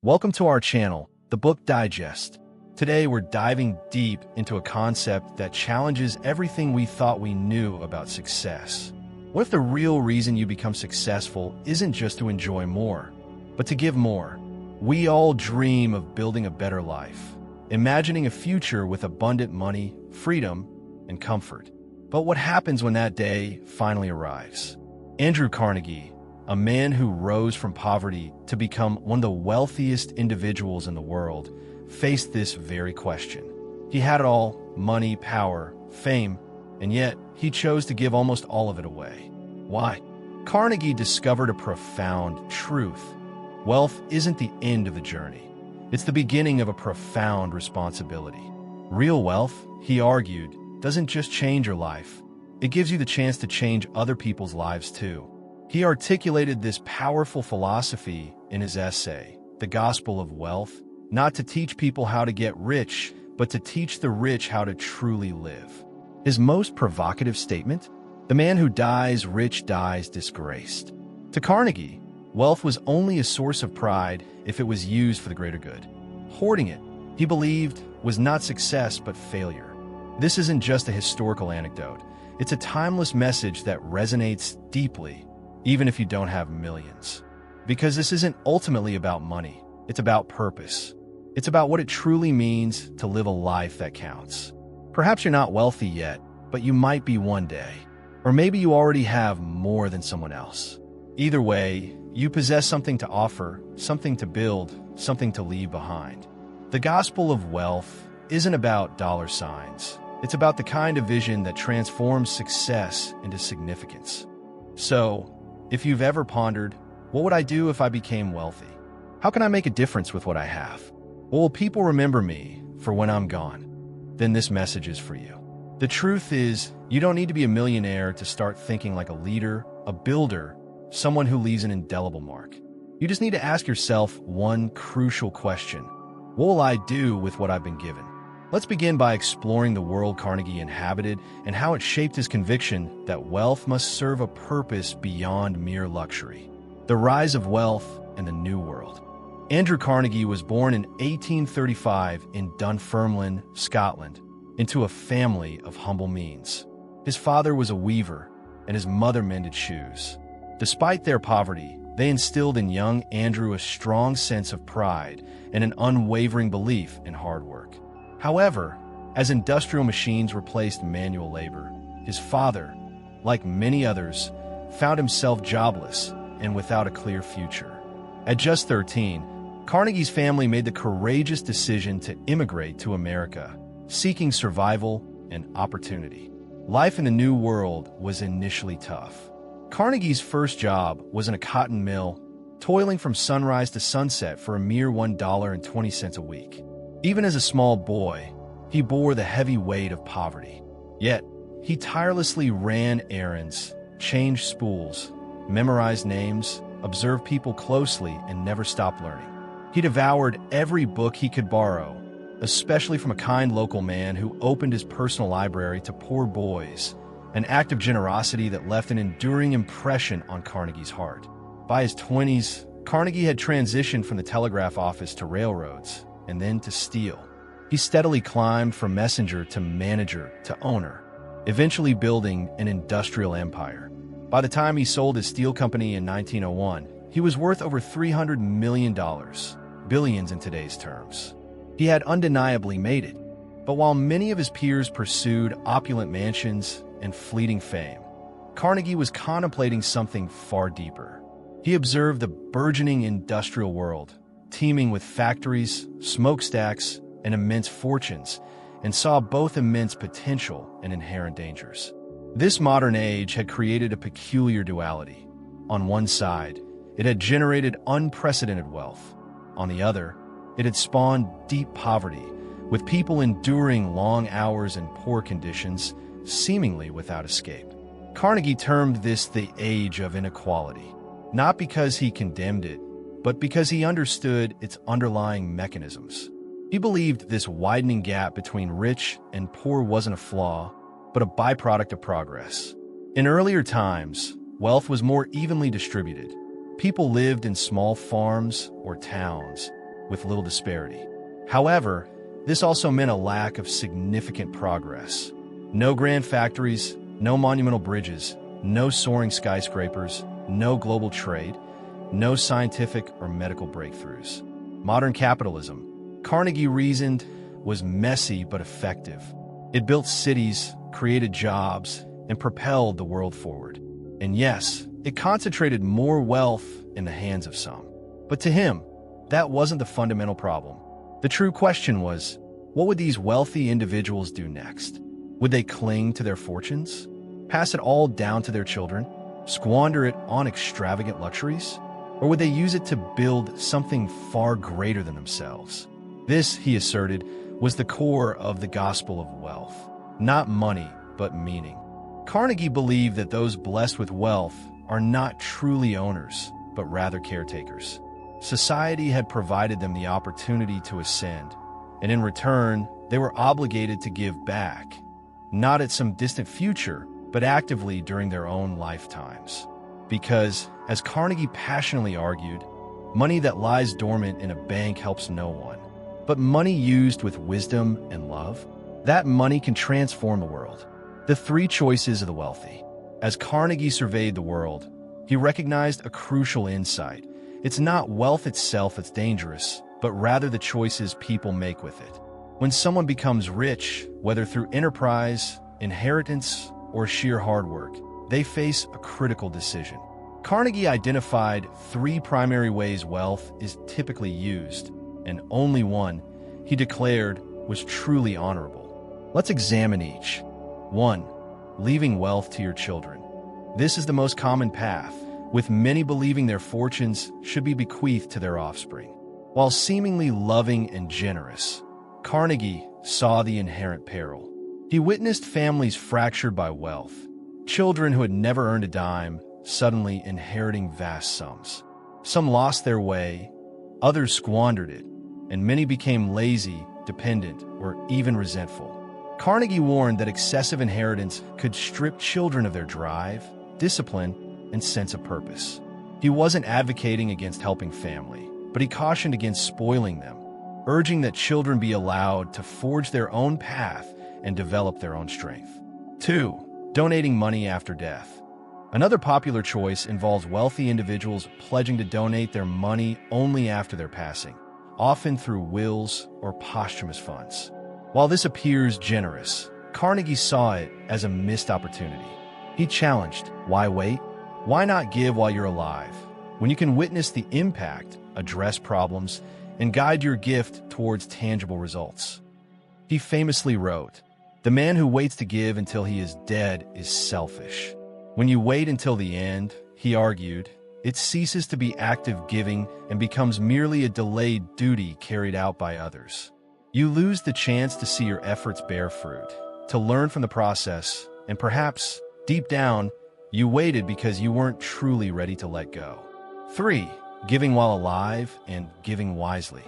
Welcome to our channel, The Book Digest. Today we're diving deep into a concept that challenges everything we thought we knew about success. What if the real reason you become successful isn't just to enjoy more, but to give more? We all dream of building a better life, imagining a future with abundant money, freedom, and comfort. But what happens when that day finally arrives? Andrew Carnegie, a man who rose from poverty to become one of the wealthiest individuals in the world, faced this very question. He had it all: money, power, fame, and yet he chose to give almost all of it away. Why? Carnegie discovered a profound truth. Wealth isn't the end of the journey. It's the beginning of a profound responsibility. Real wealth, he argued, doesn't just change your life. It gives you the chance to change other people's lives too. He articulated this powerful philosophy in his essay, The Gospel of Wealth, not to teach people how to get rich, but to teach the rich how to truly live. His most provocative statement: the man who dies rich dies disgraced. To Carnegie, wealth was only a source of pride if it was used for the greater good. Hoarding it, he believed, was not success but failure. This isn't just a historical anecdote. It's a timeless message that resonates deeply, even if you don't have millions. Because this isn't ultimately about money. It's about purpose. It's about what it truly means to live a life that counts. Perhaps you're not wealthy yet, but you might be one day. Or maybe you already have more than someone else. Either way, you possess something to offer, something to build, something to leave behind. The gospel of wealth isn't about dollar signs. It's about the kind of vision that transforms success into significance. So, if you've ever pondered, what would I do if I became wealthy? How can I make a difference with what I have? What will people remember me for when I'm gone? Then this message is for you. The truth is, you don't need to be a millionaire to start thinking like a leader, a builder, someone who leaves an indelible mark. You just need to ask yourself one crucial question: what will I do with what I've been given? Let's begin by exploring the world Carnegie inhabited and how it shaped his conviction that wealth must serve a purpose beyond mere luxury. The rise of wealth and the New World. Andrew Carnegie was born in 1835 in Dunfermline, Scotland, into a family of humble means. His father was a weaver, and his mother mended shoes. Despite their poverty, they instilled in young Andrew a strong sense of pride and an unwavering belief in hard work. However, as industrial machines replaced manual labor, his father, like many others, found himself jobless and without a clear future. At just 13, Carnegie's family made the courageous decision to immigrate to America, seeking survival and opportunity. Life in the New World was initially tough. Carnegie's first job was in a cotton mill, toiling from sunrise to sunset for a mere $1.20 a week. Even as a small boy, he bore the heavy weight of poverty. Yet, he tirelessly ran errands, changed spools, memorized names, observed people closely, and never stopped learning. He devoured every book he could borrow, especially from a kind local man who opened his personal library to poor boys, an act of generosity that left an enduring impression on Carnegie's heart. By his 20s, Carnegie had transitioned from the telegraph office to railroads, and then to steel. He steadily climbed from messenger to manager to owner, eventually building an industrial empire. By the time he sold his steel company in 1901, he was worth over $300 million, billions in today's terms. He had undeniably made it. But while many of his peers pursued opulent mansions and fleeting fame, Carnegie was contemplating something far deeper. He observed the burgeoning industrial world, teeming with factories, smokestacks, and immense fortunes, and saw both immense potential and inherent dangers. This modern age had created a peculiar duality. On one side, it had generated unprecedented wealth. On the other, it had spawned deep poverty, with people enduring long hours in poor conditions, seemingly without escape. Carnegie termed this the age of inequality, not because he condemned it, but because he understood its underlying mechanisms. He believed this widening gap between rich and poor wasn't a flaw, but a byproduct of progress. In earlier times, wealth was more evenly distributed. People lived in small farms or towns, with little disparity. However, this also meant a lack of significant progress. No grand factories, no monumental bridges, no soaring skyscrapers, no global trade, no scientific or medical breakthroughs. Modern capitalism, Carnegie reasoned, was messy but effective. It built cities, created jobs, and propelled the world forward. And yes, it concentrated more wealth in the hands of some. But to him, that wasn't the fundamental problem. The true question was, what would these wealthy individuals do next? Would they cling to their fortunes? Pass it all down to their children? Squander it on extravagant luxuries? Or would they use it to build something far greater than themselves? This, he asserted, was the core of the gospel of wealth. Not money, but meaning. Carnegie believed that those blessed with wealth are not truly owners, but rather caretakers. Society had provided them the opportunity to ascend, and in return, they were obligated to give back, not at some distant future, but actively during their own lifetimes. Because, as Carnegie passionately argued, money that lies dormant in a bank helps no one. But money used with wisdom and love, that money can transform the world. The three choices of the wealthy. As Carnegie surveyed the world, he recognized a crucial insight. It's not wealth itself that's dangerous, but rather the choices people make with it. When someone becomes rich, whether through enterprise, inheritance, or sheer hard work, they face a critical decision. Carnegie identified three primary ways wealth is typically used, and only one, he declared, was truly honorable. Let's examine each. 1. Leaving wealth to your children. This is the most common path, with many believing their fortunes should be bequeathed to their offspring. While seemingly loving and generous, Carnegie saw the inherent peril. He witnessed families fractured by wealth, children who had never earned a dime suddenly inheriting vast sums. Some lost their way, others squandered it, and many became lazy, dependent, or even resentful. Carnegie warned that excessive inheritance could strip children of their drive, discipline, and sense of purpose. He wasn't advocating against helping family, but he cautioned against spoiling them, urging that children be allowed to forge their own path and develop their own strength. 2. Donating money after death. Another popular choice involves wealthy individuals pledging to donate their money only after their passing, often through wills or posthumous funds. While this appears generous, Carnegie saw it as a missed opportunity. He challenged, why wait? Why not give while you're alive, when you can witness the impact, address problems, and guide your gift towards tangible results? He famously wrote, "The man who waits to give until he is dead is selfish. When you wait until the end," he argued, "it ceases to be active giving and becomes merely a delayed duty carried out by others. You lose the chance to see your efforts bear fruit, to learn from the process, and perhaps, deep down, you waited because you weren't truly ready to let go." 3. Giving while alive and giving wisely.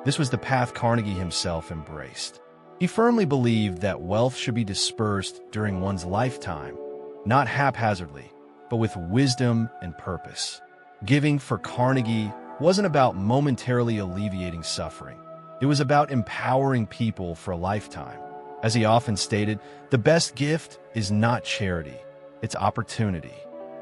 This was the path Carnegie himself embraced. He firmly believed that wealth should be dispersed during one's lifetime, not haphazardly, but with wisdom and purpose. Giving for Carnegie wasn't about momentarily alleviating suffering. It was about empowering people for a lifetime. As he often stated, the best gift is not charity, it's opportunity.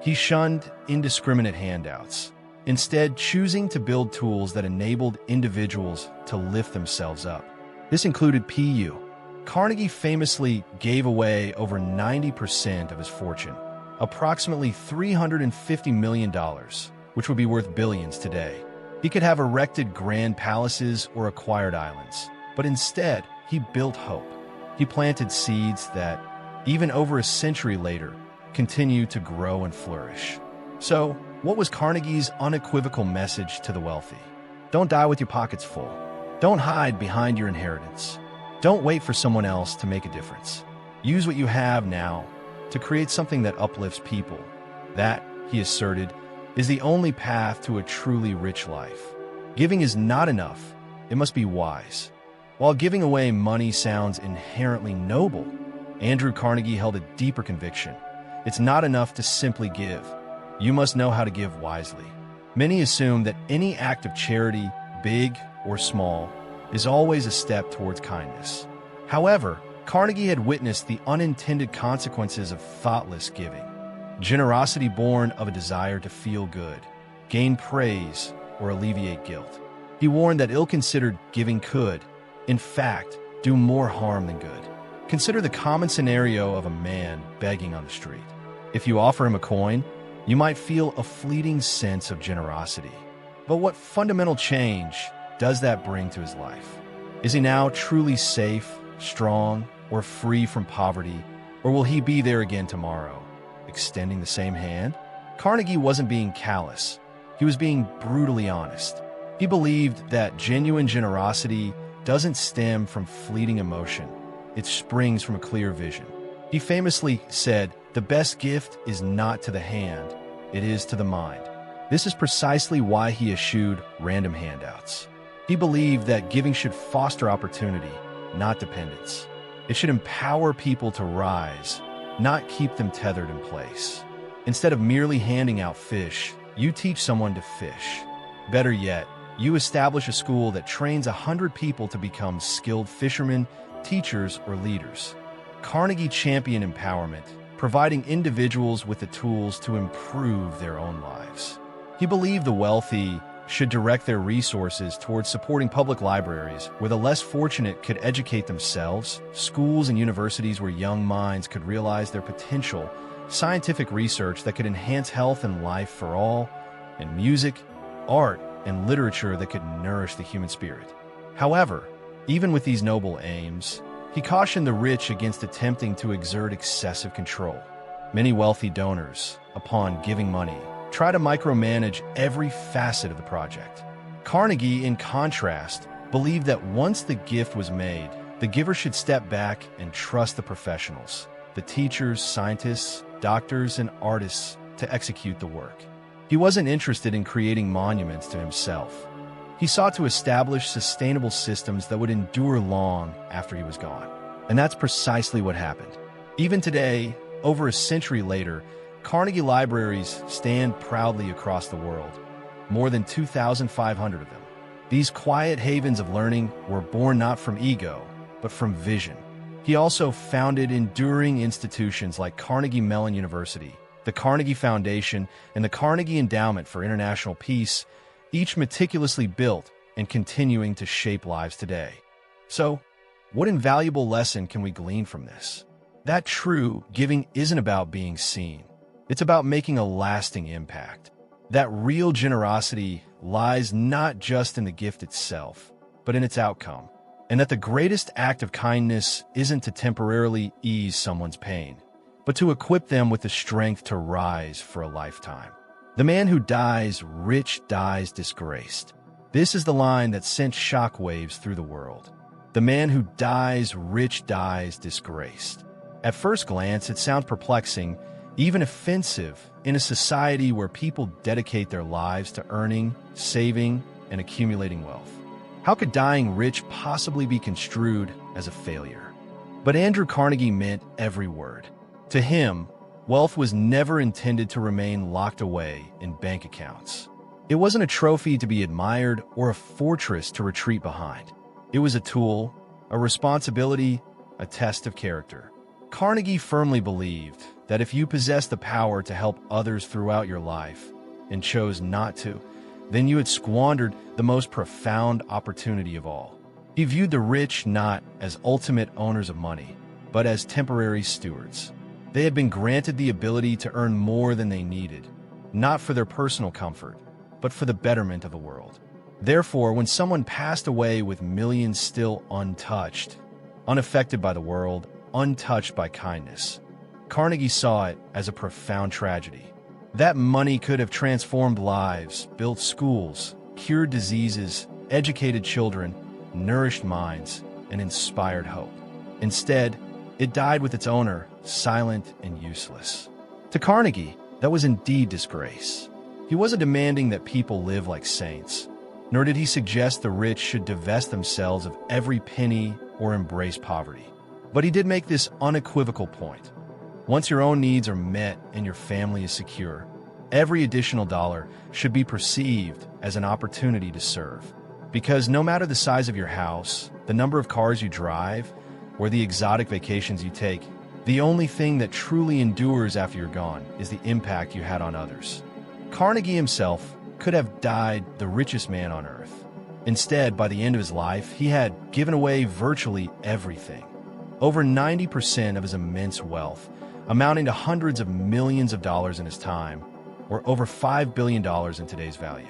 He shunned indiscriminate handouts, instead choosing to build tools that enabled individuals to lift themselves up. This included PU. Carnegie famously gave away over 90% of his fortune, approximately $350 million, which would be worth billions today. He could have erected grand palaces or acquired islands, but instead, he built hope. He planted seeds that, even over a century later, continue to grow and flourish. So, what was Carnegie's unequivocal message to the wealthy? Don't die with your pockets full. Don't hide behind your inheritance. Don't wait for someone else to make a difference. Use what you have now to create something that uplifts people. That, he asserted, is the only path to a truly rich life. Giving is not enough. It must be wise. While giving away money sounds inherently noble, Andrew Carnegie held a deeper conviction. It's not enough to simply give. You must know how to give wisely. Many assume that any act of charity, big or small, is always a step towards kindness. However, Carnegie had witnessed the unintended consequences of thoughtless giving. Generosity born of a desire to feel good, gain praise, or alleviate guilt. He warned that ill-considered giving could, in fact, do more harm than good. Consider the common scenario of a man begging on the street. If you offer him a coin, you might feel a fleeting sense of generosity. But what fundamental change does that bring to his life? Is he now truly safe, strong, or free from poverty, or will he be there again tomorrow, extending the same hand? Carnegie wasn't being callous. He was being brutally honest. He believed that genuine generosity doesn't stem from fleeting emotion. It springs from a clear vision. He famously said, "The best gift is not to the hand, it is to the mind." This is precisely why he eschewed random handouts. He believed that giving should foster opportunity, not dependence. It should empower people to rise, not keep them tethered in place. Instead of merely handing out fish, you teach someone to fish. Better yet, you establish a school that trains 100 people to become skilled fishermen, teachers, or leaders. Carnegie championed empowerment, providing individuals with the tools to improve their own lives. He believed the wealthy should direct their resources towards supporting public libraries where the less fortunate could educate themselves, schools and universities where young minds could realize their potential, scientific research that could enhance health and life for all, and music, art, and literature that could nourish the human spirit. However, even with these noble aims, he cautioned the rich against attempting to exert excessive control. Many wealthy donors, upon giving money, try to micromanage every facet of the project. Carnegie, in contrast, believed that once the gift was made, the giver should step back and trust the professionals, the teachers, scientists, doctors, and artists to execute the work. He wasn't interested in creating monuments to himself. He sought to establish sustainable systems that would endure long after he was gone. And that's precisely what happened. Even today, over a century later, Carnegie libraries stand proudly across the world, more than 2,500 of them. These quiet havens of learning were born not from ego, but from vision. He also founded enduring institutions like Carnegie Mellon University, the Carnegie Foundation, and the Carnegie Endowment for International Peace, each meticulously built and continuing to shape lives today. So, what invaluable lesson can we glean from this? That true giving isn't about being seen. It's about making a lasting impact. That real generosity lies not just in the gift itself, but in its outcome. And that the greatest act of kindness isn't to temporarily ease someone's pain, but to equip them with the strength to rise for a lifetime. The man who dies rich dies disgraced. This is the line that sent shockwaves through the world. The man who dies rich dies disgraced. At first glance, it sounds perplexing, even offensive, in a society where people dedicate their lives to earning, saving, and accumulating wealth. How could dying rich possibly be construed as a failure? But Andrew Carnegie meant every word. To him, wealth was never intended to remain locked away in bank accounts. It wasn't a trophy to be admired or a fortress to retreat behind. It was a tool, a responsibility, a test of character. Carnegie firmly believed that if you possess the power to help others throughout your life and chose not to, then you had squandered the most profound opportunity of all. He viewed the rich not as ultimate owners of money, but as temporary stewards. They had been granted the ability to earn more than they needed, not for their personal comfort, but for the betterment of the world. Therefore, when someone passed away with millions still untouched, unaffected by the world, untouched by kindness, Carnegie saw it as a profound tragedy. That money could have transformed lives, built schools, cured diseases, educated children, nourished minds, and inspired hope. Instead, it died with its owner, silent and useless. To Carnegie, that was indeed disgrace. He wasn't demanding that people live like saints, nor did he suggest the rich should divest themselves of every penny or embrace poverty. But he did make this unequivocal point. Once your own needs are met and your family is secure, every additional dollar should be perceived as an opportunity to serve. Because no matter the size of your house, the number of cars you drive, or the exotic vacations you take, the only thing that truly endures after you're gone is the impact you had on others. Carnegie himself could have died the richest man on earth. Instead, by the end of his life, he had given away virtually everything. Over 90% of his immense wealth, amounting to hundreds of millions of dollars in his time, or over $5 billion in today's value.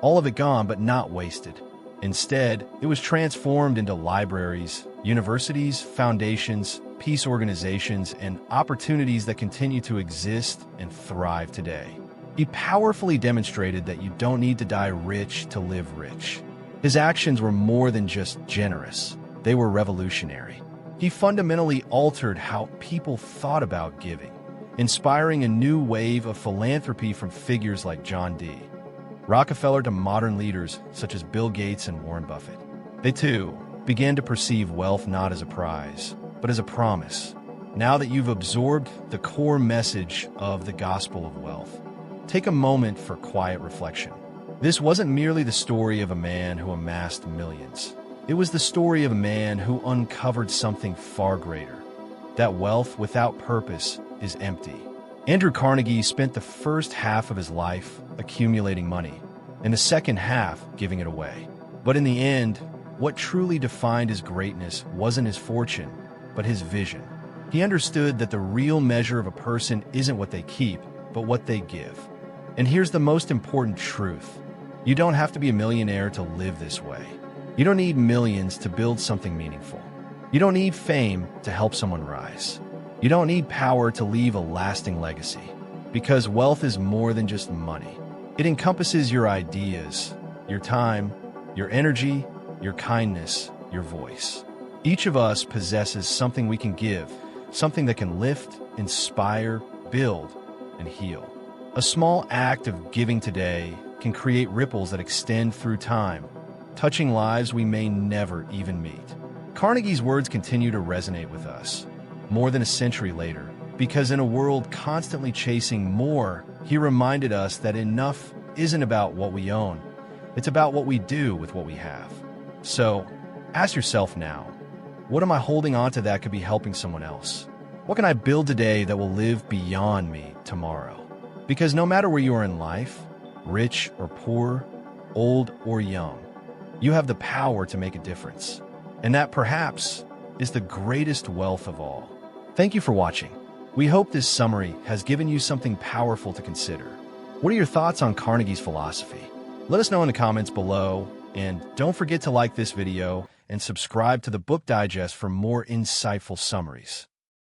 All of it gone, but not wasted. Instead, it was transformed into libraries, universities, foundations, peace organizations, and opportunities that continue to exist and thrive today. He powerfully demonstrated that you don't need to die rich to live rich. His actions were more than just generous. They were revolutionary. He fundamentally altered how people thought about giving, inspiring a new wave of philanthropy from figures like John D. Rockefeller to modern leaders such as Bill Gates and Warren Buffett. They too began to perceive wealth not as a prize, but as a promise. Now that you've absorbed the core message of the gospel of wealth, take a moment for quiet reflection. This wasn't merely the story of a man who amassed millions. It was the story of a man who uncovered something far greater, that wealth without purpose is empty. Andrew Carnegie spent the first half of his life accumulating money, and the second half giving it away. But in the end, what truly defined his greatness wasn't his fortune, but his vision. He understood that the real measure of a person isn't what they keep, but what they give. And here's the most important truth. You don't have to be a millionaire to live this way. You don't need millions to build something meaningful. You don't need fame to help someone rise. You don't need power to leave a lasting legacy. Because wealth is more than just money. It encompasses your ideas, your time, your energy, your kindness, your voice. Each of us possesses something we can give, something that can lift, inspire, build, and heal. A small act of giving today can create ripples that extend through time, touching lives we may never even meet. Carnegie's words continue to resonate with us, more than a century later, because in a world constantly chasing more, he reminded us that enough isn't about what we own, it's about what we do with what we have. So, ask yourself now, what am I holding on to that could be helping someone else? What can I build today that will live beyond me tomorrow? Because no matter where you are in life, rich or poor, old or young, you have the power to make a difference. And that perhaps is the greatest wealth of all. Thank you for watching. We hope this summary has given you something powerful to consider. What are your thoughts on Carnegie's philosophy? Let us know in the comments below, and don't forget to like this video and subscribe to the Book Digest for more insightful summaries.